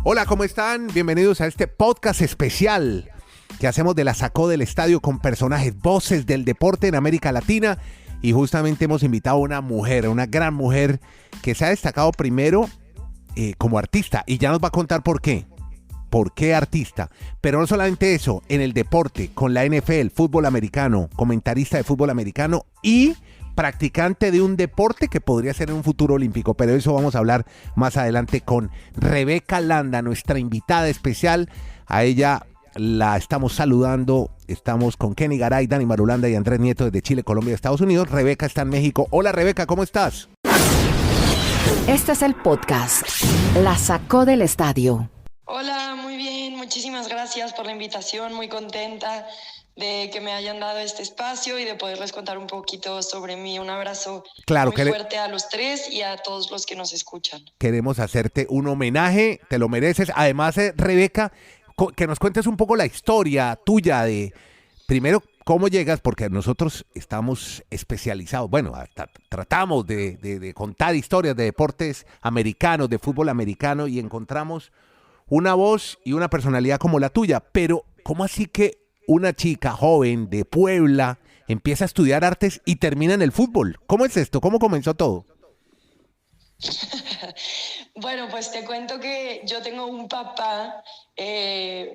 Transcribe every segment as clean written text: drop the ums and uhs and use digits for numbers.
Hola, ¿cómo están? Bienvenidos a este podcast especial que hacemos de la Sacó del Estadio con personajes, voces del deporte en América Latina. Y justamente hemos invitado a una mujer, una gran mujer que se ha destacado primero como artista. Y ya nos va a contar por qué. ¿Por qué artista? Pero no solamente eso, en el deporte, con la NFL, fútbol americano, comentarista de fútbol americano y practicante de un deporte que podría ser en un futuro olímpico. Pero eso vamos a hablar más adelante con Rebeca Landa, nuestra invitada especial. A ella la estamos saludando. Estamos con Kenny Garay, Dani Marulanda y Andrés Nieto desde Chile, Colombia y Estados Unidos. Rebeca está en México. Hola Rebeca, ¿cómo estás? Este es el podcast La Sacó del Estadio. Hola, muy bien, muchísimas gracias por la invitación, muy contenta de que me hayan dado este espacio y de poderles contar un poquito sobre mí. Un abrazo muy fuerte a los tres y a todos los que nos escuchan. Queremos hacerte un homenaje, te lo mereces. Además, Rebeca, que nos cuentes un poco la historia tuya de, primero, cómo llegas, porque nosotros estamos especializados, bueno, tratamos de contar historias de deportes americanos, de fútbol americano, y encontramos una voz y una personalidad como la tuya. Pero, ¿cómo así que una chica joven de Puebla empieza a estudiar artes y termina en el fútbol? ¿Cómo es esto? ¿Cómo comenzó todo? Bueno, pues te cuento que yo tengo un papá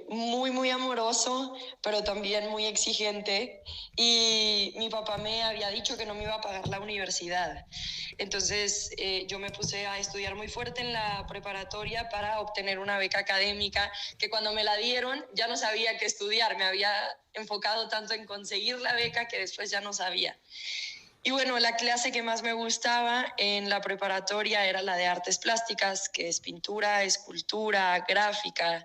muy amoroso, pero también muy exigente, y mi papá me había dicho que no me iba a pagar la universidad. Entonces yo me puse a estudiar muy fuerte en la preparatoria para obtener una beca académica, que cuando me la dieron ya no sabía qué estudiar, me había enfocado tanto en conseguir la beca que después ya no sabía. Y bueno, la clase que más me gustaba en la preparatoria era la de artes plásticas, que es pintura, escultura, gráfica.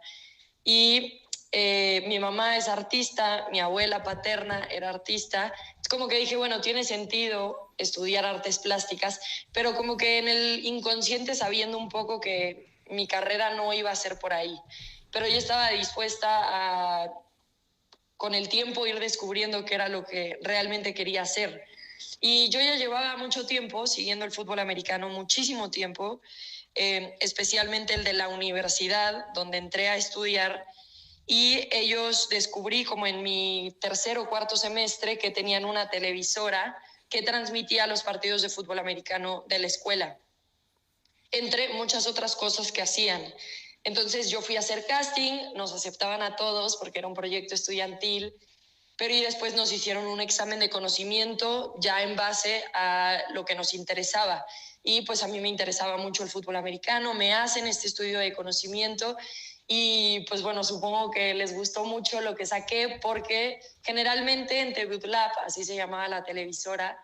Y mi mamá es artista, mi abuela paterna era artista. Es como que dije, bueno, tiene sentido estudiar artes plásticas, pero como que en el inconsciente sabiendo un poco que mi carrera no iba a ser por ahí. Pero yo estaba dispuesta a, con el tiempo, ir descubriendo qué era lo que realmente quería hacer. Y yo ya llevaba mucho tiempo siguiendo el fútbol americano, muchísimo tiempo, especialmente el de la universidad, donde entré a estudiar, y ellos descubrí como en mi tercer o cuarto semestre que tenían una televisora que transmitía los partidos de fútbol americano de la escuela, entre muchas otras cosas que hacían. Entonces yo fui a hacer casting, nos aceptaban a todos porque era un proyecto estudiantil, pero y después nos hicieron un examen de conocimiento ya en base a lo que nos interesaba. Y pues a mí me interesaba mucho el fútbol americano, me hacen este estudio de conocimiento y pues bueno, supongo que les gustó mucho lo que saqué, porque generalmente en TV Lab, así se llamaba la televisora,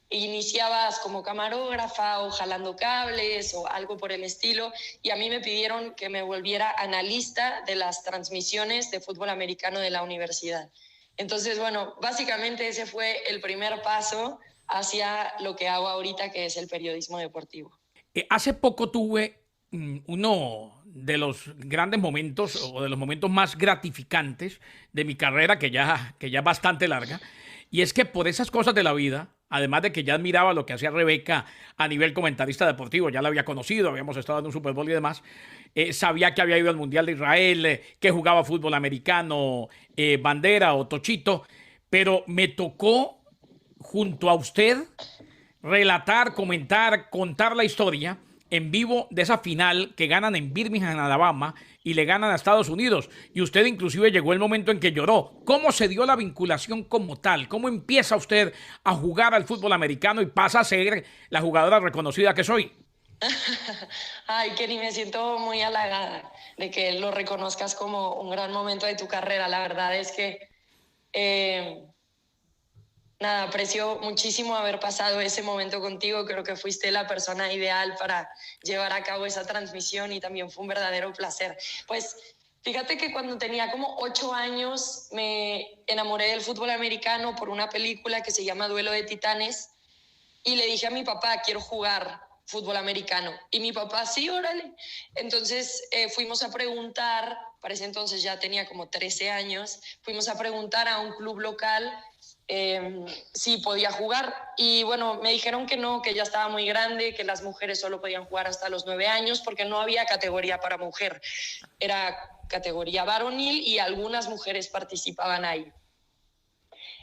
iniciabas como camarógrafa o jalando cables o algo por el estilo, y a mí me pidieron que me volviera analista de las transmisiones de fútbol americano de la universidad. Entonces, bueno, básicamente ese fue el primer paso hacia lo que hago ahorita, que es el periodismo deportivo. Hace poco tuve uno de los grandes momentos o de los momentos más gratificantes de mi carrera, que ya es bastante larga, y es que por esas cosas de la vida, además de que ya admiraba lo que hacía Rebeca a nivel comentarista deportivo, ya la había conocido, habíamos estado en un Super Bowl y demás, sabía que había ido al Mundial de Israel, que jugaba fútbol americano, bandera o tochito, pero me tocó junto a usted relatar, comentar, contar la historia en vivo de esa final que ganan en Birmingham, Alabama, y le ganan a Estados Unidos. Y usted inclusive llegó el momento en que lloró. ¿Cómo se dio la vinculación como tal? ¿Cómo empieza usted a jugar al fútbol americano y pasa a ser la jugadora reconocida que soy? Ay, Kenny, me siento muy halagada de que lo reconozcas como un gran momento de tu carrera. La verdad es que aprecio muchísimo haber pasado ese momento contigo. Creo que fuiste la persona ideal para llevar a cabo esa transmisión y también fue un verdadero placer. Pues fíjate que cuando tenía como 8 años me enamoré del fútbol americano por una película que se llama Duelo de Titanes, y le dije a mi papá, quiero jugar fútbol americano. Y mi papá, sí, órale. Entonces fuimos a preguntar, para ese entonces ya tenía como 13 años, fuimos a preguntar a un club local sí podía jugar. Y bueno, me dijeron que no, que ya estaba muy grande, que las mujeres solo podían jugar hasta los 9 años porque no había categoría para mujer. Era categoría varonil y algunas mujeres participaban ahí.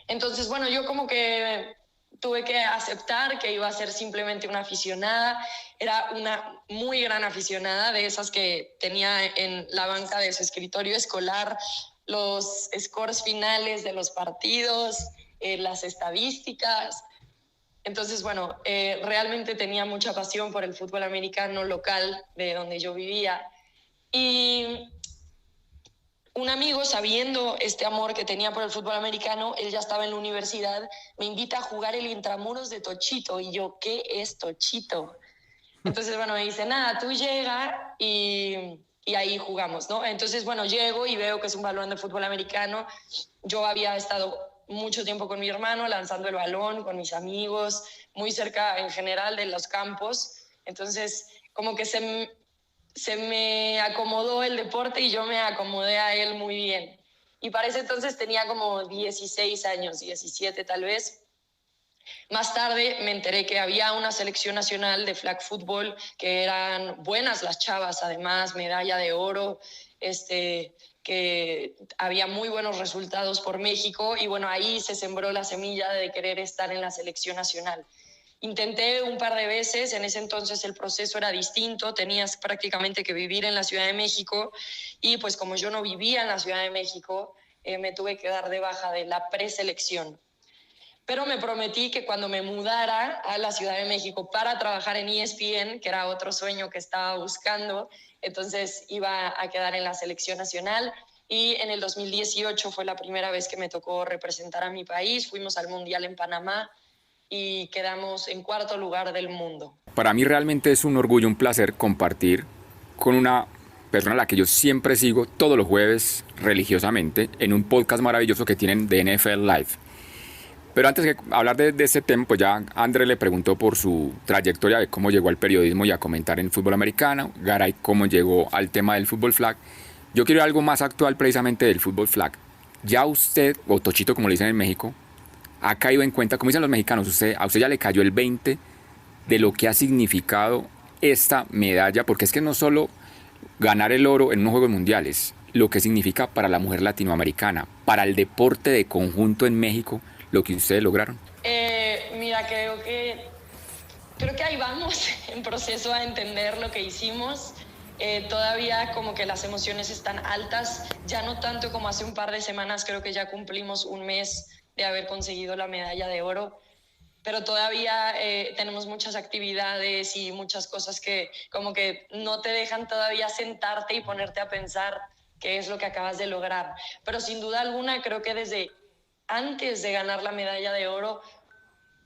Entonces, bueno, yo como que tuve que aceptar que iba a ser simplemente una aficionada. Era una muy gran aficionada, de esas que tenía en la banca de su escritorio escolar los scores finales de los partidos, las estadísticas. Entonces, bueno, realmente tenía mucha pasión por el fútbol americano local de donde yo vivía. Y un amigo, sabiendo este amor que tenía por el fútbol americano, él ya estaba en la universidad, me invita a jugar el Intramuros de Tochito. Y yo, ¿qué es Tochito? Entonces, bueno, me dice, nada, tú llega y ahí jugamos, ¿no? Entonces, bueno, llego y veo que es un balón de fútbol americano. Yo había estado mucho tiempo con mi hermano lanzando el balón, con mis amigos, muy cerca en general de los campos. Entonces, como que se me acomodó el deporte y yo me acomodé a él muy bien. Y para ese entonces tenía como 16 años, 17 tal vez. Más tarde me enteré que había una selección nacional de flag football, que eran buenas las chavas, además, medalla de oro, que había muy buenos resultados por México, y bueno, ahí se sembró la semilla de querer estar en la selección nacional. Intenté un par de veces, en ese entonces el proceso era distinto, tenías prácticamente que vivir en la Ciudad de México, y pues como yo no vivía en la Ciudad de México, me tuve que dar de baja de la preselección. Pero me prometí que cuando me mudara a la Ciudad de México para trabajar en ESPN, que era otro sueño que estaba buscando, entonces iba a quedar en la selección nacional. Y en el 2018 fue la primera vez que me tocó representar a mi país. Fuimos al Mundial en Panamá y quedamos en 4º lugar del mundo. Para mí realmente es un orgullo, un placer compartir con una persona a la que yo siempre sigo todos los jueves religiosamente en un podcast maravilloso que tienen de NFL Live. Pero antes de hablar de este tema, pues ya André le preguntó por su trayectoria de cómo llegó al periodismo y a comentar en fútbol americano, Garay cómo llegó al tema del fútbol flag. Yo quiero algo más actual precisamente del fútbol flag. Ya usted, o Tochito como le dicen en México, ha caído en cuenta, como dicen los mexicanos, a usted ya le cayó el 20 de lo que ha significado esta medalla, porque es que no solo ganar el oro en unos Juegos Mundiales, lo que significa para la mujer latinoamericana, para el deporte de conjunto en México, lo que ustedes lograron. Mira, creo que ahí vamos en proceso a entender lo que hicimos. Todavía como que las emociones están altas, ya no tanto como hace un par de semanas, creo que ya cumplimos un mes de haber conseguido la medalla de oro, pero todavía tenemos muchas actividades y muchas cosas que como que no te dejan todavía sentarte y ponerte a pensar qué es lo que acabas de lograr. Pero sin duda alguna creo que desde antes de ganar la medalla de oro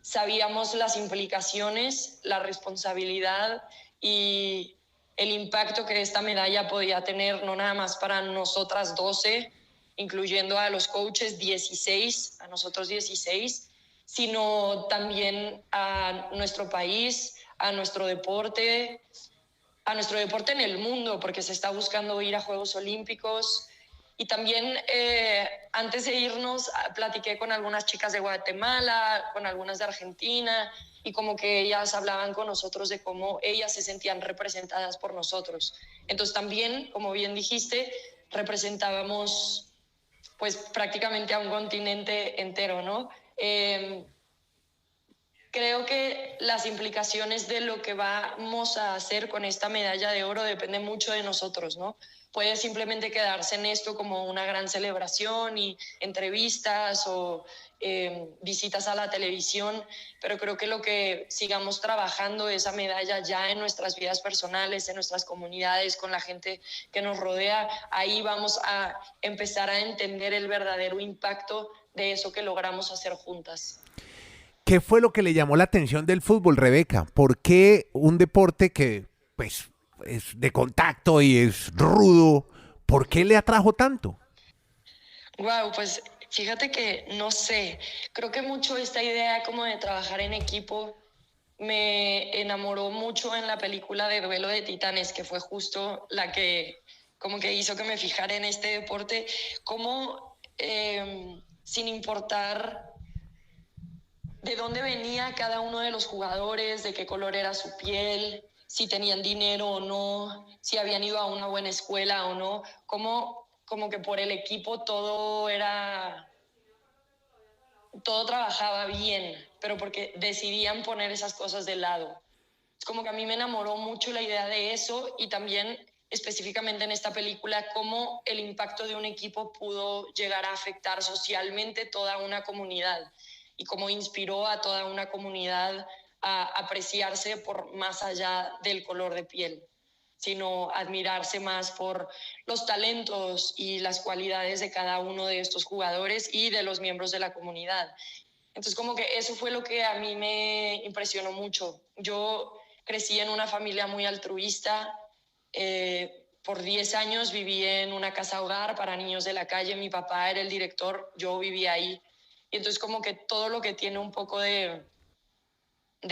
sabíamos las implicaciones, la responsabilidad y el impacto que esta medalla podía tener, no nada más para nosotras 12, incluyendo a los coaches 16, a nosotros 16, sino también a nuestro país, a nuestro deporte en el mundo, porque se está buscando ir a Juegos Olímpicos. Y también antes de irnos platiqué con algunas chicas de Guatemala, con algunas de Argentina, y como que ellas hablaban con nosotros de cómo ellas se sentían representadas por nosotros. Entonces también, como bien dijiste, representábamos pues prácticamente a un continente entero, ¿no? Creo que las implicaciones de lo que vamos a hacer con esta medalla de oro dependen mucho de nosotros, ¿no? Puede simplemente quedarse en esto como una gran celebración y entrevistas o visitas a la televisión, pero creo que lo que sigamos trabajando esa medalla ya en nuestras vidas personales, en nuestras comunidades, con la gente que nos rodea, ahí vamos a empezar a entender el verdadero impacto de eso que logramos hacer juntas. ¿Qué fue lo que le llamó la atención del fútbol, Rebeca? ¿Por qué un deporte que pues es de contacto y es rudo, por qué le atrajo tanto? Wow, pues fíjate que no sé, creo que mucho esta idea como de trabajar en equipo me enamoró mucho en la película de Duelo de Titanes, que fue justo la que como que hizo que me fijara en este deporte, como sin importar de dónde venía cada uno de los jugadores, de qué color era su piel, si tenían dinero o no, si habían ido a una buena escuela o no, como que por el equipo todo trabajaba bien, pero porque decidían poner esas cosas de lado. Es como que a mí me enamoró mucho la idea de eso, y también específicamente en esta película cómo el impacto de un equipo pudo llegar a afectar socialmente toda una comunidad y cómo inspiró a toda una comunidad a apreciarse por más allá del color de piel, sino admirarse más por los talentos y las cualidades de cada uno de estos jugadores y de los miembros de la comunidad. Entonces, como que eso fue lo que a mí me impresionó mucho. Yo crecí en una familia muy altruista. Por 10 años viví en una casa hogar para niños de la calle. Mi papá era el director, yo vivía ahí. Y entonces como que todo lo que tiene un poco de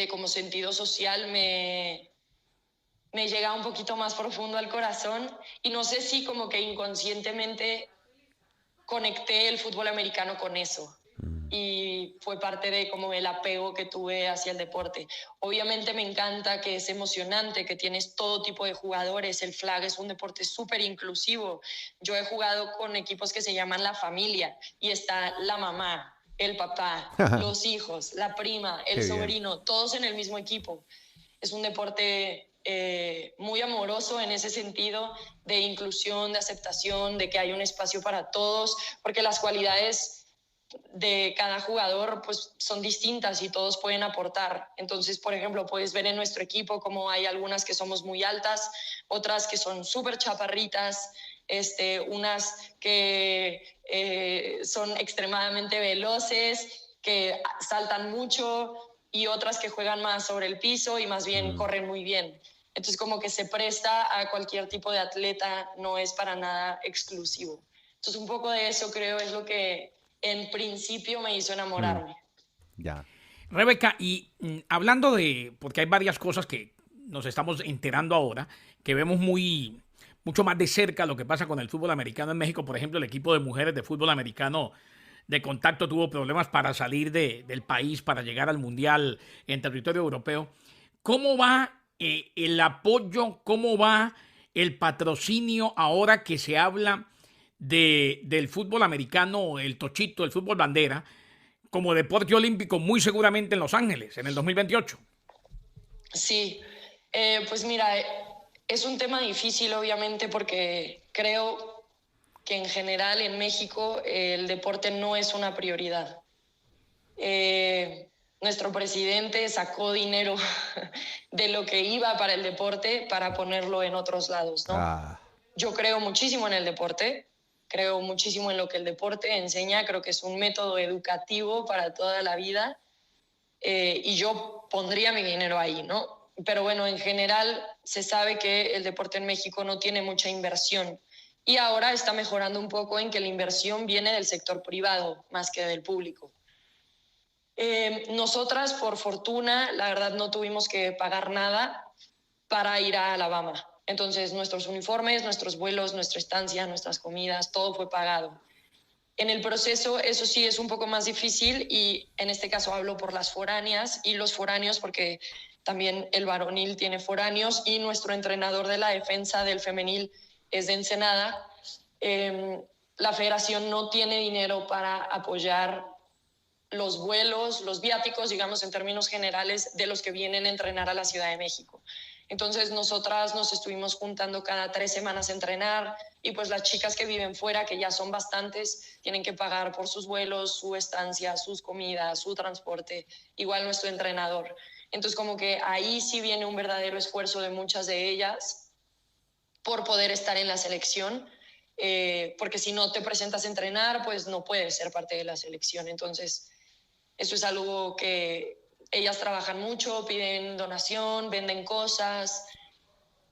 como sentido social me llega un poquito más profundo al corazón. Y no sé si como que inconscientemente conecté el fútbol americano con eso. Y fue parte de como el apego que tuve hacia el deporte. Obviamente me encanta, que es emocionante, que tienes todo tipo de jugadores. El flag es un deporte súper inclusivo. Yo he jugado con equipos que se llaman La Familia y está la mamá, el papá, los hijos, la prima, el sobrino, todos en el mismo equipo. Es un deporte muy amoroso en ese sentido, de inclusión, de aceptación, de que hay un espacio para todos, porque las cualidades de cada jugador pues son distintas y todos pueden aportar. Entonces, por ejemplo, puedes ver en nuestro equipo como hay algunas que somos muy altas, otras que son súper chaparritas, unas que son extremadamente veloces, que saltan mucho, y otras que juegan más sobre el piso y más bien corren muy bien. Entonces, como que se presta a cualquier tipo de atleta, no es para nada exclusivo. Entonces, un poco de eso creo es lo que en principio me hizo enamorarme. Ya. Rebeca, y hablando de, porque hay varias cosas que nos estamos enterando ahora, que vemos mucho más de cerca lo que pasa con el fútbol americano en México. Por ejemplo, el equipo de mujeres de fútbol americano de contacto tuvo problemas para salir del país, para llegar al mundial en territorio europeo. ¿Cómo va el apoyo? ¿Cómo va el patrocinio ahora que se habla del fútbol americano, el tochito, el fútbol bandera, como deporte olímpico, muy seguramente en Los Ángeles, en el 2028? Sí, pues mira, es un tema difícil obviamente, porque creo que en general en México el deporte no es una prioridad. Nuestro presidente sacó dinero de lo que iba para el deporte para ponerlo en otros lados, ¿no? Yo creo muchísimo en el deporte, creo muchísimo en lo que el deporte enseña, creo que es un método educativo para toda la vida, y yo pondría mi dinero ahí, ¿no? Pero bueno, en general se sabe que el deporte en México no tiene mucha inversión, y ahora está mejorando un poco en que la inversión viene del sector privado más que del público. Nosotras, por fortuna, la verdad no tuvimos que pagar nada para ir a Alabama. Entonces, nuestros uniformes, nuestros vuelos, nuestra estancia, nuestras comidas, todo fue pagado. En el proceso, eso sí es un poco más difícil, y en este caso hablo por las foráneas y los foráneos, porque también el varonil tiene foráneos y nuestro entrenador de la defensa del femenil es de Ensenada. La federación no tiene dinero para apoyar los vuelos, los viáticos, digamos en términos generales, de los que vienen a entrenar a la Ciudad de México. Entonces nosotras nos estuvimos juntando cada 3 semanas a entrenar, y pues las chicas que viven fuera, que ya son bastantes, tienen que pagar por sus vuelos, su estancia, sus comidas, su transporte, igual nuestro entrenador. Entonces como que ahí sí viene un verdadero esfuerzo de muchas de ellas por poder estar en la selección, porque si no te presentas a entrenar, pues no puedes ser parte de la selección. Entonces eso es algo que ellas trabajan mucho, piden donación, venden cosas.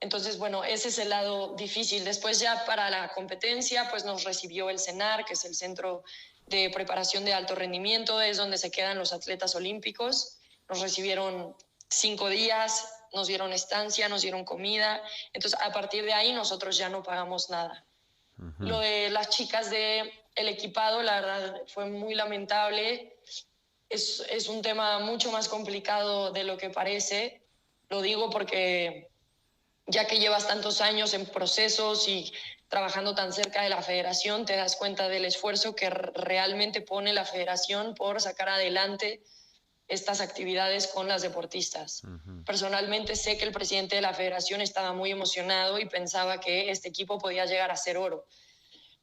Entonces, bueno, ese es el lado difícil. Después ya para la competencia, pues nos recibió el CENAR, que es el Centro de Preparación de Alto Rendimiento, es donde se quedan los atletas olímpicos. Nos recibieron 5 días, nos dieron estancia, nos dieron comida. Entonces, a partir de ahí nosotros ya no pagamos nada. Lo de las chicas del equipado, la verdad, fue muy lamentable. es un tema mucho más complicado de lo que parece. Lo digo porque ya que llevas tantos años en procesos y trabajando tan cerca de la federación, te das cuenta del esfuerzo que realmente pone la federación por sacar adelante estas actividades con las deportistas. Personalmente sé que el presidente de la federación estaba muy emocionado y pensaba que este equipo podía llegar a ser oro.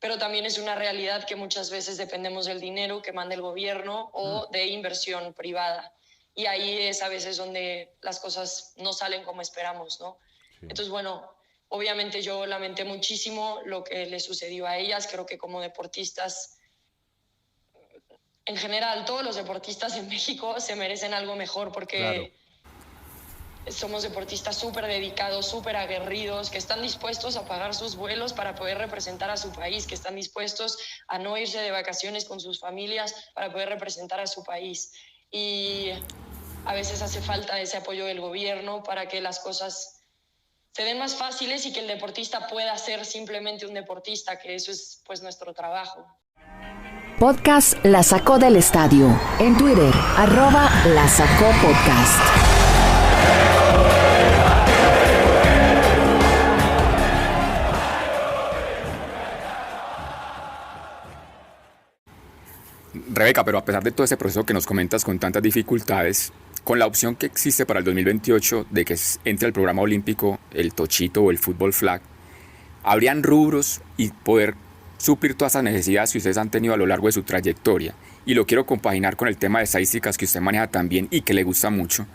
Pero también es una realidad que muchas veces dependemos del dinero que manda el gobierno o de inversión privada. Y ahí es a veces donde las cosas no salen como esperamos, ¿no? Sí. Entonces, bueno, obviamente yo lamenté muchísimo lo que le sucedió a ellas. Creo que como deportistas, en general, todos los deportistas en México se merecen algo mejor porque somos deportistas súper dedicados, súper aguerridos, que están dispuestos a pagar sus vuelos para poder representar a su país, que están dispuestos a no irse de vacaciones con sus familias para poder representar a su país. Y a veces hace falta ese apoyo del gobierno para que las cosas se den más fáciles y que el deportista pueda ser simplemente un deportista, que eso es pues nuestro trabajo. Podcast La Sacó del Estadio. En Twitter, @La Sacó Podcast. Rebeca, pero a pesar de todo ese proceso que nos comentas con tantas dificultades, con la opción que existe para el 2028 de que entre al programa olímpico el tochito o el fútbol flag, ¿habrían rubros y poder suplir todas esas necesidades que ustedes han tenido a lo largo de su trayectoria? Y lo quiero compaginar con el tema de estadísticas que usted maneja también y que le gusta mucho,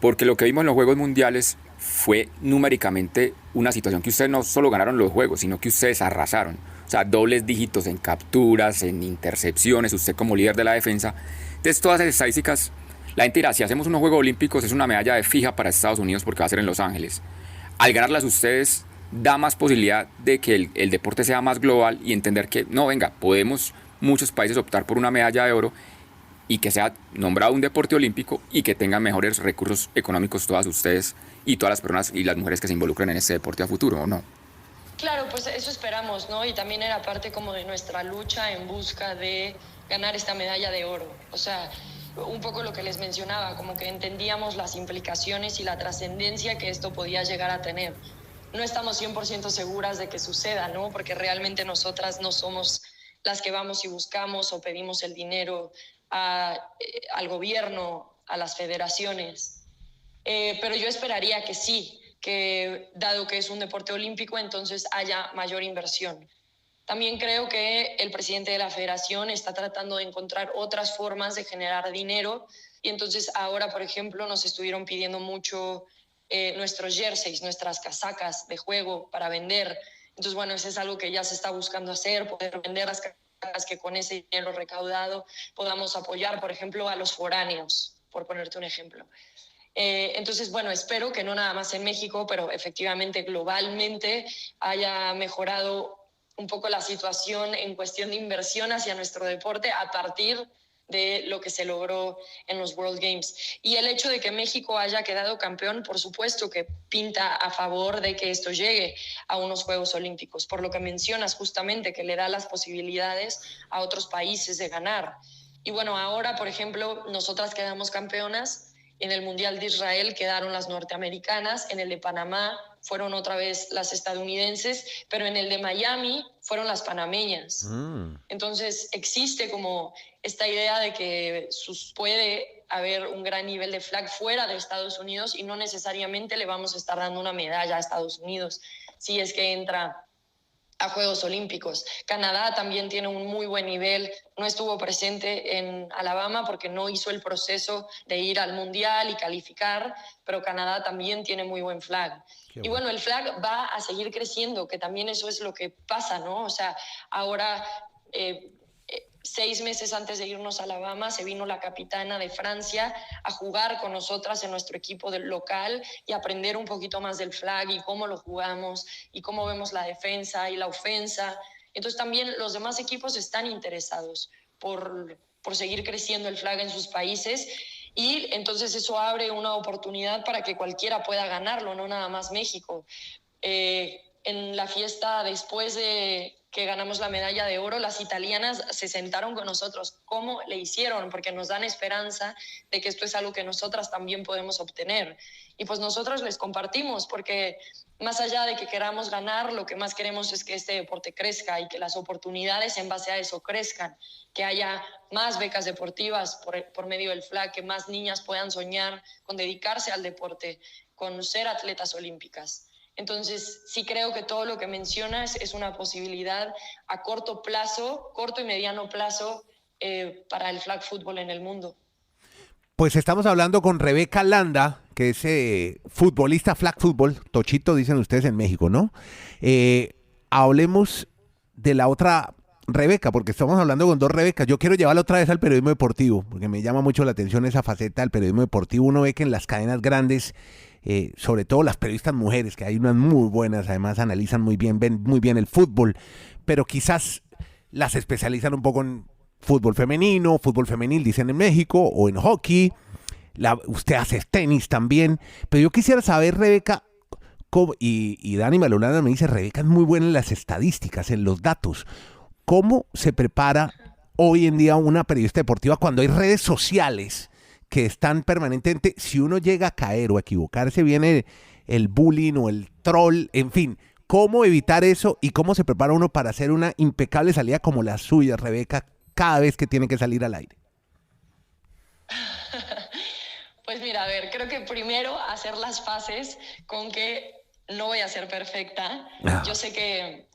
porque lo que vimos en los Juegos Mundiales fue numéricamente una situación que ustedes no solo ganaron los Juegos, sino que ustedes arrasaron. O sea, dobles dígitos en capturas, en intercepciones, usted como líder de la defensa. Entonces, todas esas estadísticas, la gente dirá, si hacemos unos Juegos Olímpicos es una medalla de fija para Estados Unidos porque va a ser en Los Ángeles. Al ganarlas ustedes, da más posibilidad de que el deporte sea más global y entender que, no, venga, podemos muchos países optar por una medalla de oro y que sea nombrado un deporte olímpico y que tengan mejores recursos económicos todas ustedes y todas las personas y las mujeres que se involucren en este deporte a futuro, ¿o no? Claro, pues eso esperamos, ¿no? Y también era parte como de nuestra lucha en busca de ganar esta medalla de oro. O sea, un poco lo que les mencionaba, como que entendíamos las implicaciones y la trascendencia que esto podía llegar a tener. No estamos 100% seguras de que suceda, ¿no? Porque realmente nosotras no somos las que vamos y buscamos o pedimos el dinero al gobierno, a las federaciones. Pero yo esperaría que sí, que dado que es un deporte olímpico, entonces haya mayor inversión. También creo que el presidente de la federación está tratando de encontrar otras formas de generar dinero y entonces ahora, por ejemplo, nos estuvieron pidiendo mucho nuestros jerseys, nuestras casacas de juego para vender. Entonces, bueno, eso es algo que ya se está buscando hacer, poder vender las casacas, que con ese dinero recaudado podamos apoyar, por ejemplo, a los foráneos, por ponerte un ejemplo. Entonces, bueno, espero que no nada más en México, pero efectivamente globalmente haya mejorado un poco la situación en cuestión de inversión hacia nuestro deporte a partir de lo que se logró en los World Games. Y el hecho de que México haya quedado campeón, por supuesto que pinta a favor de que esto llegue a unos Juegos Olímpicos, por lo que mencionas justamente, que le da las posibilidades a otros países de ganar. Y bueno, ahora, por ejemplo, nosotras quedamos campeonas. En el Mundial de Israel quedaron las norteamericanas, en el de Panamá fueron otra vez las estadounidenses, pero en el de Miami fueron las panameñas. Entonces existe como esta idea de que puede haber un gran nivel de flag fuera de Estados Unidos y no necesariamente le vamos a estar dando una medalla a Estados Unidos si es que entra a Juegos Olímpicos. Canadá también tiene un muy buen nivel, no estuvo presente en Alabama porque no hizo el proceso de ir al Mundial y calificar, pero Canadá también tiene muy buen flag. Y bueno, el flag va a seguir creciendo, que también eso es lo que pasa, ¿no? O sea, ahora 6 meses antes de irnos a Alabama se vino la capitana de Francia a jugar con nosotras en nuestro equipo del local y aprender un poquito más del flag y cómo lo jugamos y cómo vemos la defensa y la ofensa. Entonces también los demás equipos están interesados por seguir creciendo el flag en sus países y entonces eso abre una oportunidad para que cualquiera pueda ganarlo, no nada más México. en la fiesta después de que ganamos la medalla de oro, las italianas se sentaron con nosotros. ¿Cómo le hicieron? Porque nos dan esperanza de que esto es algo que nosotras también podemos obtener. Y pues nosotros les compartimos, porque más allá de que queramos ganar, lo que más queremos es que este deporte crezca y que las oportunidades en base a eso crezcan, que haya más becas deportivas por medio del FLAC, que más niñas puedan soñar con dedicarse al deporte, con ser atletas olímpicas. Entonces, sí creo que todo lo que mencionas es una posibilidad a corto plazo, corto y mediano plazo, para el flag football en el mundo. Pues estamos hablando con Rebeca Landa, que es futbolista flag football, tochito dicen ustedes en México, ¿no? Hablemos de la otra Rebeca, porque estamos hablando con dos Rebecas. Yo quiero llevarla otra vez al periodismo deportivo, porque me llama mucho la atención esa faceta del periodismo deportivo. Uno ve que en las cadenas grandes, sobre todo las periodistas mujeres, que hay unas muy buenas, además analizan muy bien, ven muy bien el fútbol, pero quizás las especializan un poco en fútbol femenino, fútbol femenil, dicen en México, o en hockey. Usted hace tenis también, pero yo quisiera saber, Rebeca, y Dani Malolana me dice, Rebeca es muy buena en las estadísticas, en los datos. ¿Cómo se prepara hoy en día una periodista deportiva cuando hay redes sociales que están permanentemente? Si uno llega a caer o a equivocarse, viene el bullying o el troll, en fin. ¿Cómo evitar eso y cómo se prepara uno para hacer una impecable salida como la suya, Rebeca, cada vez que tiene que salir al aire? Pues mira, a ver, creo que primero hacer las paces con que no voy a ser perfecta. Yo sé que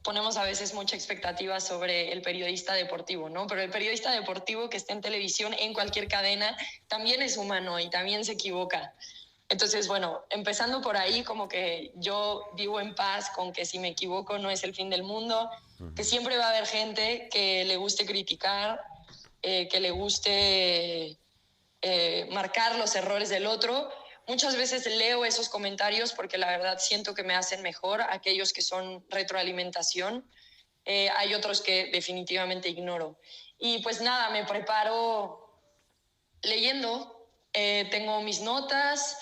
ponemos a veces mucha expectativa sobre el periodista deportivo, ¿no? Pero el periodista deportivo que está en televisión, en cualquier cadena, también es humano y también se equivoca. Entonces, bueno, empezando por ahí, como que yo vivo en paz con que si me equivoco no es el fin del mundo, que siempre va a haber gente que le guste criticar, que le guste marcar los errores del otro. Muchas veces leo esos comentarios porque la verdad siento que me hacen mejor, aquellos que son retroalimentación. Hay otros que definitivamente ignoro. Y pues nada, me preparo leyendo, tengo mis notas.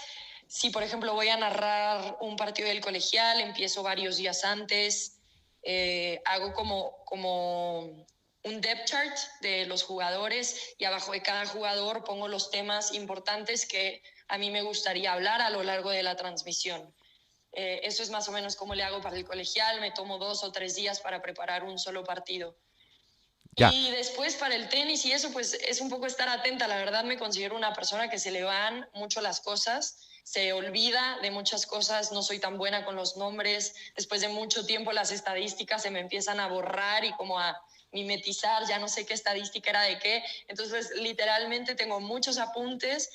Si por ejemplo voy a narrar un partido del colegial, empiezo varios días antes, hago como un depth chart de los jugadores y abajo de cada jugador pongo los temas importantes que a mí me gustaría hablar a lo largo de la transmisión. Eso es más o menos como le hago para el colegial. Me tomo 2 o 3 días para preparar un solo partido. Ya. Y después para el tenis y eso, pues es un poco estar atenta. La verdad me considero una persona que se le van mucho las cosas, se olvida de muchas cosas, no soy tan buena con los nombres. Después de mucho tiempo las estadísticas se me empiezan a borrar y como a mimetizar, ya no sé qué estadística era de qué. Entonces, literalmente tengo muchos apuntes.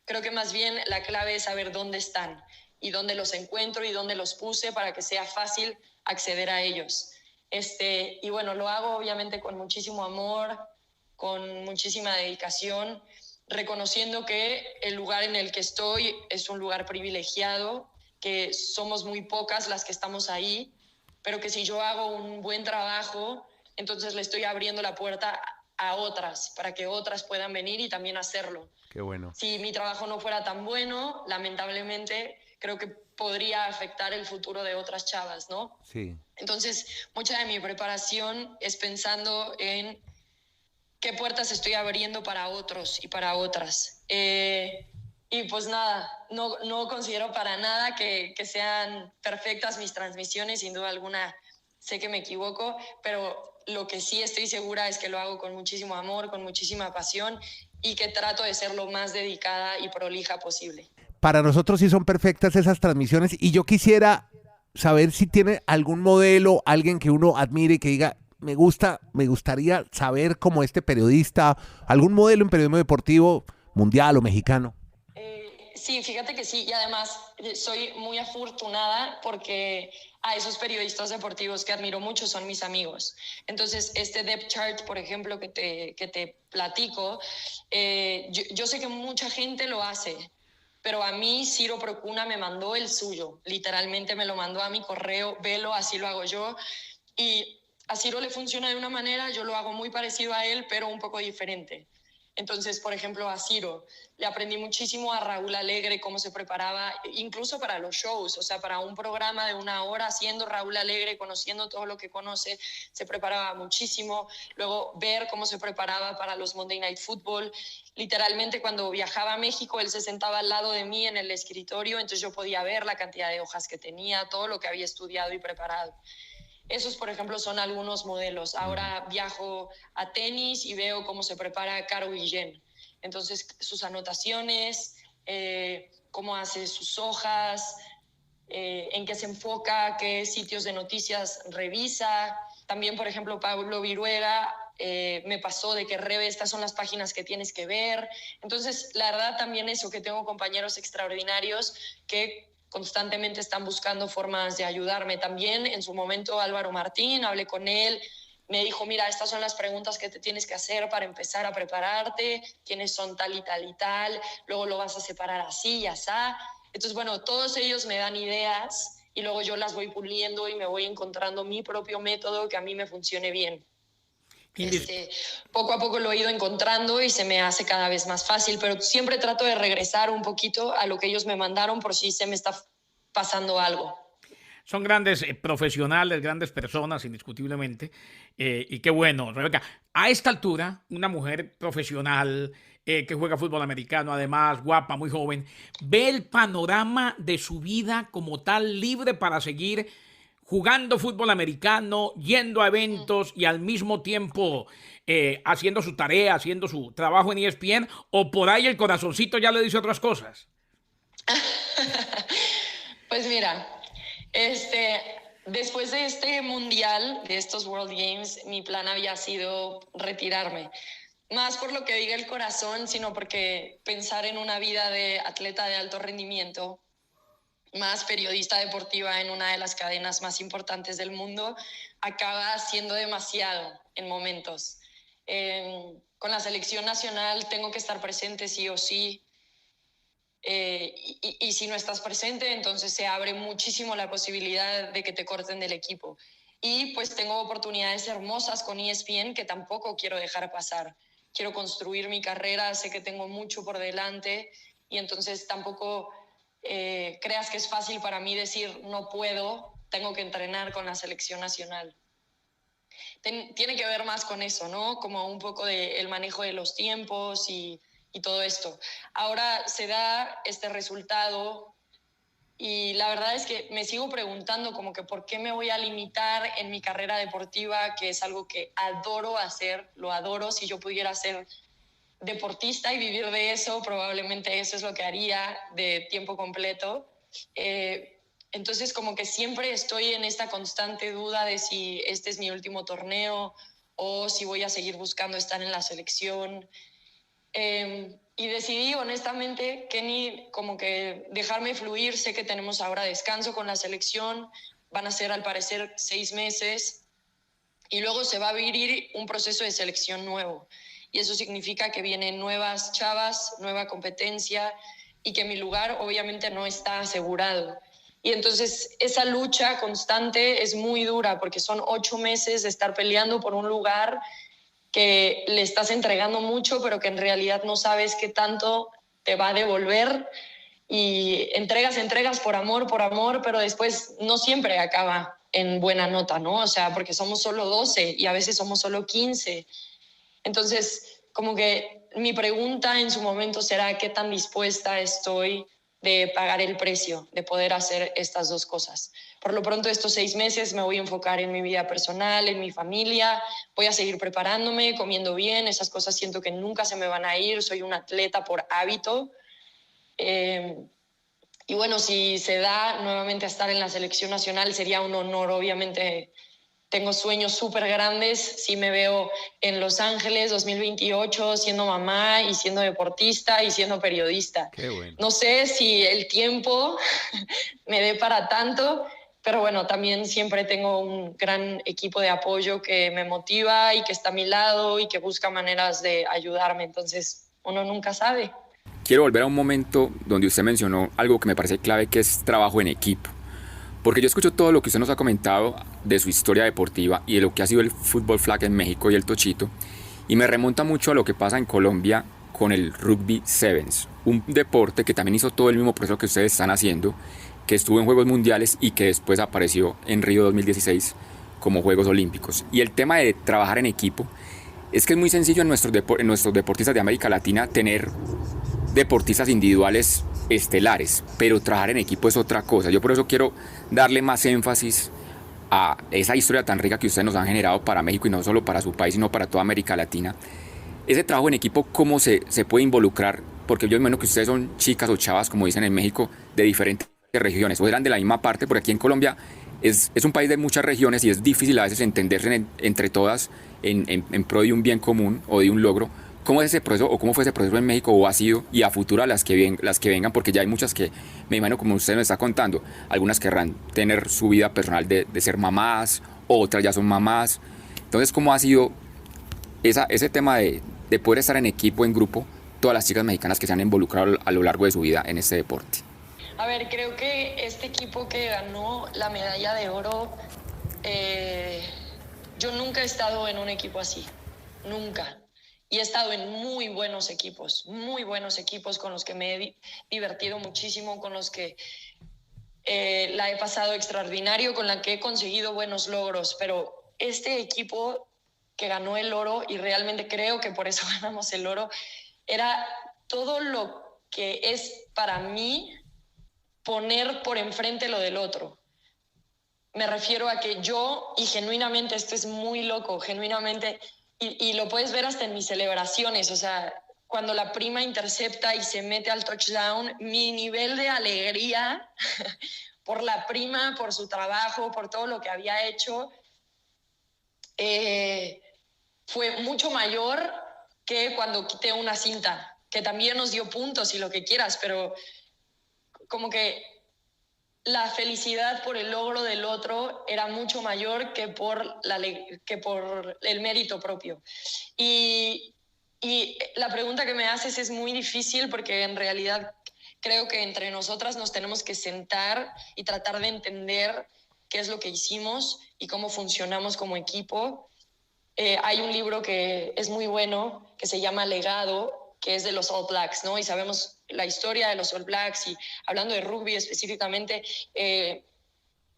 Creo que más bien la clave es saber dónde están y dónde los encuentro y dónde los puse para que sea fácil acceder a ellos. Y bueno, lo hago obviamente con muchísimo amor, con muchísima dedicación, reconociendo que el lugar en el que estoy es un lugar privilegiado, que somos muy pocas las que estamos ahí, pero que si yo hago un buen trabajo, entonces le estoy abriendo la puerta a otras, para que otras puedan venir y también hacerlo. Qué bueno. Si mi trabajo no fuera tan bueno, lamentablemente creo que podría afectar el futuro de otras chavas, ¿no? Sí. Entonces, mucha de mi preparación es pensando en qué puertas estoy abriendo para otros y para otras. Y pues nada, no considero para nada que sean perfectas mis transmisiones, sin duda alguna sé que me equivoco, pero lo que sí estoy segura es que lo hago con muchísimo amor, con muchísima pasión y que trato de ser lo más dedicada y prolija posible. Para nosotros sí son perfectas esas transmisiones y yo quisiera saber si tiene algún modelo, alguien que uno admire y que diga, me gustaría saber como este periodista, algún modelo en periodismo deportivo mundial o mexicano. Sí, fíjate que sí, y además soy muy afortunada porque a esos periodistas deportivos que admiro mucho son mis amigos. Entonces, este depth chart, por ejemplo, que te platico, yo sé que mucha gente lo hace, pero a mí Ciro Procuna me mandó el suyo, literalmente me lo mandó a mi correo, velo, así lo hago yo, y a Ciro le funciona de una manera, yo lo hago muy parecido a él, pero un poco diferente. Entonces, por ejemplo, a Ciro, le aprendí muchísimo a Raúl Alegre, cómo se preparaba, incluso para los shows, o sea, para un programa de 1 hora, siendo Raúl Alegre, conociendo todo lo que conoce, se preparaba muchísimo. Luego, ver cómo se preparaba para los Monday Night Football. Literalmente, cuando viajaba a México, él se sentaba al lado de mí en el escritorio, entonces yo podía ver la cantidad de hojas que tenía, todo lo que había estudiado y preparado. Esos, por ejemplo, son algunos modelos. Ahora viajo a tenis y veo cómo se prepara Caro Guillén. Entonces, sus anotaciones, cómo hace sus hojas, en qué se enfoca, qué sitios de noticias revisa. También, por ejemplo, Pablo Viruega me pasó de que Rebe, estas son las páginas que tienes que ver. Entonces, la verdad también eso, que tengo compañeros extraordinarios que constantemente están buscando formas de ayudarme. También en su momento Álvaro Martín, hablé con él, me dijo, mira, estas son las preguntas que te tienes que hacer para empezar a prepararte, quiénes son tal y tal y tal, luego lo vas a separar así y así. Entonces, bueno, todos ellos me dan ideas y luego yo las voy puliendo y me voy encontrando mi propio método que a mí me funcione bien. Poco a poco lo he ido encontrando y se me hace cada vez más fácil, pero siempre trato de regresar un poquito a lo que ellos me mandaron por si se me está pasando algo. Son grandes profesionales, grandes personas, indiscutiblemente. Y qué bueno, Rebeca. A esta altura, una mujer profesional que juega fútbol americano, además, guapa, muy joven, ve el panorama de su vida como tal, libre para seguir jugando fútbol americano, yendo a eventos y al mismo tiempo haciendo su tarea, haciendo su trabajo en ESPN, o por ahí el corazoncito ya le dice otras cosas. Pues mira, después de este mundial, de estos World Games, mi plan había sido retirarme. Más por lo que diga el corazón, sino porque pensar en una vida de atleta de alto rendimiento, más periodista deportiva en una de las cadenas más importantes del mundo, acaba siendo demasiado en momentos. Con la selección nacional tengo que estar presente sí o sí, y si no estás presente, entonces se abre muchísimo la posibilidad de que te corten del equipo. Y pues tengo oportunidades hermosas con ESPN que tampoco quiero dejar pasar. Quiero construir mi carrera, sé que tengo mucho por delante y entonces tampoco creas que es fácil para mí decir no puedo, tengo que entrenar con la selección nacional. Tiene que ver más con eso, ¿no? Como un poco el manejo de los tiempos y todo esto. Ahora se da este resultado y la verdad es que me sigo preguntando como que por qué me voy a limitar en mi carrera deportiva, que es algo que adoro hacer, lo adoro. Si yo pudiera ser deportista y vivir de eso, probablemente eso es lo que haría de tiempo completo. Entonces como que siempre estoy en esta constante duda de si este es mi último torneo o si voy a seguir buscando estar en la selección. Y decidí honestamente que ni como que dejarme fluir. Sé que tenemos ahora descanso con la selección, van a ser al parecer 6 meses y luego se va a abrir un proceso de selección nuevo. Y eso significa que vienen nuevas chavas, nueva competencia y que mi lugar obviamente no está asegurado. Y entonces esa lucha constante es muy dura porque son 8 meses de estar peleando por un lugar que le estás entregando mucho, pero que en realidad no sabes qué tanto te va a devolver. Y entregas por amor, pero después no siempre acaba en buena nota, ¿no? O sea, porque somos solo 12 y a veces somos solo 15. Entonces, como que mi pregunta en su momento será qué tan dispuesta estoy de pagar el precio, de poder hacer estas dos cosas. Por lo pronto, estos 6 meses me voy a enfocar en mi vida personal, en mi familia, voy a seguir preparándome, comiendo bien, esas cosas siento que nunca se me van a ir, soy un atleta por hábito. Y bueno, si se da nuevamente a estar en la selección nacional, sería un honor, obviamente. Tengo sueños súper grandes, sí me veo en Los Ángeles 2028 siendo mamá y siendo deportista y siendo periodista. Qué bueno. No sé si el tiempo me dé para tanto, pero bueno, también siempre tengo un gran equipo de apoyo que me motiva y que está a mi lado y que busca maneras de ayudarme, entonces uno nunca sabe. Quiero volver a un momento donde usted mencionó algo que me parece clave, que es trabajo en equipo. Porque yo escucho todo lo que usted nos ha comentado de su historia deportiva y de lo que ha sido el fútbol flag en México y el Tochito. Y me remonta mucho a lo que pasa en Colombia con el rugby sevens, un deporte que también hizo todo el mismo proceso que ustedes están haciendo, que estuvo en Juegos Mundiales y que después apareció en Río 2016 como Juegos Olímpicos. Y el tema de trabajar en equipo es que es muy sencillo en nuestros deportistas de América Latina tener deportistas individuales estelares, pero trabajar en equipo es otra cosa. Yo por eso quiero darle más énfasis a esa historia tan rica que ustedes nos han generado para México, y no solo para su país, sino para toda América Latina. Ese trabajo en equipo, ¿cómo se puede involucrar? Porque yo imagino que ustedes son chicas o chavas, como dicen en México, de diferentes regiones, o eran de la misma parte, porque aquí en Colombia es un país de muchas regiones y es difícil a veces entenderse entre todas en pro de un bien común o de un logro. ¿Cómo es ese proceso, o cómo fue ese proceso en México, o ha sido, y a futuro las que vengan? Porque ya hay muchas que, me imagino, como usted me está contando, algunas querrán tener su vida personal de ser mamás, otras ya son mamás. Entonces, ¿cómo ha sido ese tema de poder estar en equipo, en grupo, todas las chicas mexicanas que se han involucrado a lo largo de su vida en este deporte? A ver, creo que este equipo que ganó la medalla de oro, yo nunca he estado en un equipo así, nunca. Y he estado en muy buenos equipos con los que me he divertido muchísimo, con los que la he pasado extraordinario, con la que he conseguido buenos logros. Pero este equipo que ganó el oro, y realmente creo que por eso ganamos el oro, era todo lo que es para mí poner por enfrente lo del otro. Me refiero a que yo, y genuinamente, esto es muy loco, genuinamente, y lo puedes ver hasta en mis celebraciones, o sea, cuando la prima intercepta y se mete al touchdown, mi nivel de alegría por la prima, por su trabajo, por todo lo que había hecho, fue mucho mayor que cuando quité una cinta, que también nos dio puntos y lo que quieras, pero como que la felicidad por el logro del otro era mucho mayor que por el mérito propio. Y la pregunta que me haces es muy difícil, porque en realidad creo que entre nosotras nos tenemos que sentar y tratar de entender qué es lo que hicimos y cómo funcionamos como equipo. Hay un libro que es muy bueno, que se llama Legado, que es de los All Blacks, ¿no? Y sabemos la historia de los All Blacks, y hablando de rugby específicamente, el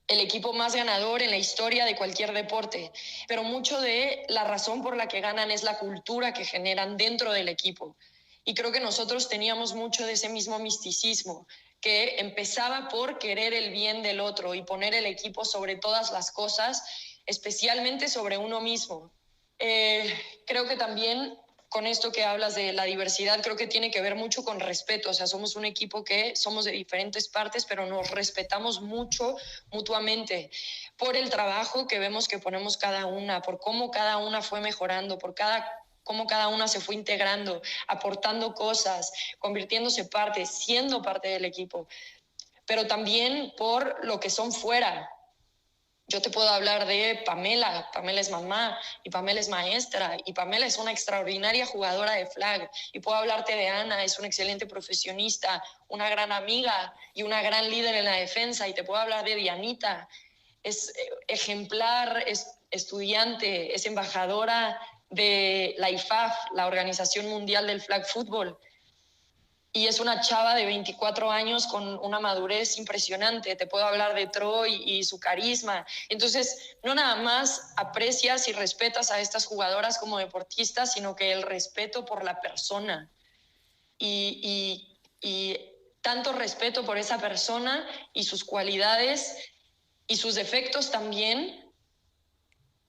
equipo más ganador en la historia de cualquier deporte. Pero mucho de la razón por la que ganan es la cultura que generan dentro del equipo. Y creo que nosotros teníamos mucho de ese mismo misticismo, que empezaba por querer el bien del otro y poner el equipo sobre todas las cosas, especialmente sobre uno mismo. Creo que también con esto que hablas de la diversidad, creo que tiene que ver mucho con respeto. O sea, somos un equipo que somos de diferentes partes, pero nos respetamos mucho mutuamente por el trabajo que vemos que ponemos cada una, por cómo cada una fue mejorando, cómo cada una se fue integrando, aportando cosas, convirtiéndose parte, siendo parte del equipo, pero también por lo que son fuera. Yo te puedo hablar de Pamela. Pamela es mamá, y Pamela es maestra, y Pamela es una extraordinaria jugadora de flag. Y puedo hablarte de Ana, es una excelente profesionista, una gran amiga y una gran líder en la defensa. Y te puedo hablar de Dianita, es ejemplar, es estudiante, es embajadora de la IFAF, la Organización Mundial del Flag Football. Y es una chava de 24 años con una madurez impresionante. Te puedo hablar de Troy y su carisma. Entonces, no nada más aprecias y respetas a estas jugadoras como deportistas, sino que el respeto por la persona. Y tanto respeto por esa persona y sus cualidades y sus defectos también,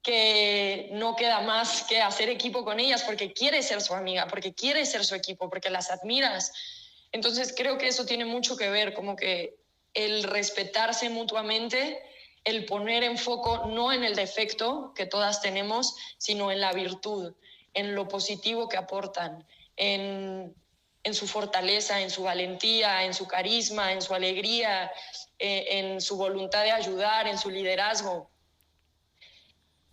que no queda más que hacer equipo con ellas, porque quieres ser su amiga, porque quieres ser su equipo, porque las admiras. Entonces creo que eso tiene mucho que ver, como que el respetarse mutuamente, el poner en foco no en el defecto que todas tenemos, sino en la virtud, en lo positivo que aportan, en su fortaleza, en su valentía, en su carisma, en su alegría, en su voluntad de ayudar, en su liderazgo.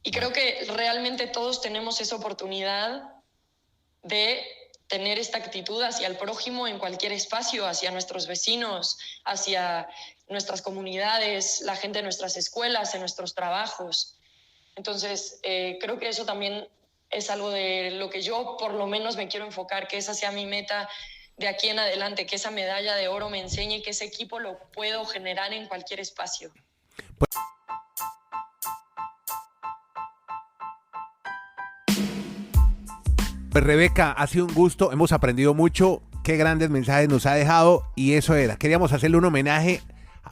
Y creo que realmente todos tenemos esa oportunidad de tener esta actitud hacia el prójimo en cualquier espacio, hacia nuestros vecinos, hacia nuestras comunidades, la gente de nuestras escuelas, en nuestros trabajos. Entonces, creo que eso también es algo de lo que yo por lo menos me quiero enfocar, que esa sea mi meta de aquí en adelante, que esa medalla de oro me enseñe que ese equipo lo puedo generar en cualquier espacio. Pues Rebeca, ha sido un gusto, hemos aprendido mucho, qué grandes mensajes nos ha dejado y eso era, queríamos hacerle un homenaje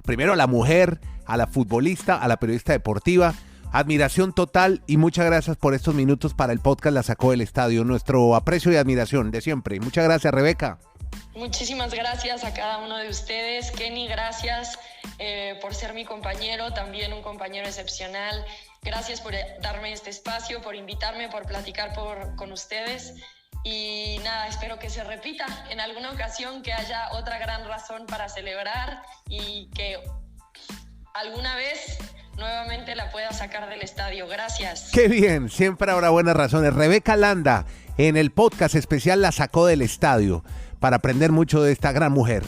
primero a la mujer, a la futbolista, a la periodista deportiva, admiración total y muchas gracias por estos minutos para el podcast La Sacó del Estadio, nuestro aprecio y admiración de siempre. Muchas gracias, Rebeca. Muchísimas gracias a cada uno de ustedes. Kenny, gracias por ser mi compañero, también un compañero excepcional. Gracias por darme este espacio, por invitarme, por platicar con ustedes. Y nada, espero que se repita en alguna ocasión, que haya otra gran razón para celebrar y que alguna vez nuevamente la pueda sacar del estadio. Gracias. Qué bien, siempre habrá buenas razones. Rebeca Landa, en el podcast especial La Sacó del Estadio, para aprender mucho de esta gran mujer.